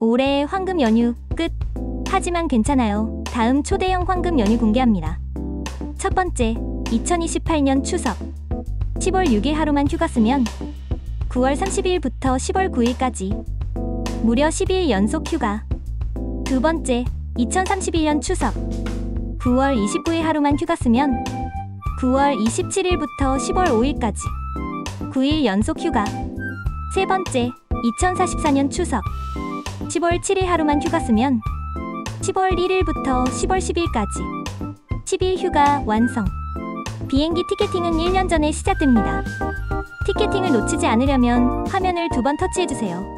올해의 황금 연휴 끝. 하지만 괜찮아요. 다음 초대형 황금 연휴 공개합니다. 첫 번째, 2028년 추석. 10월 6일 하루만 휴가 쓰면 9월 30일부터 10월 9일까지 무려 12일 연속 휴가. 두 번째, 2031년 추석. 9월 29일 하루만 휴가 쓰면 9월 27일부터 10월 5일까지 9일 연속 휴가. 세 번째, 2044년 추석. 10월 7일 하루만 휴가 쓰면 10월 1일부터 10월 10일까지 10일 휴가 완성. 비행기 티켓팅은 1년 전에 시작됩니다. 티켓팅을 놓치지 않으려면 화면을 2번 터치해주세요.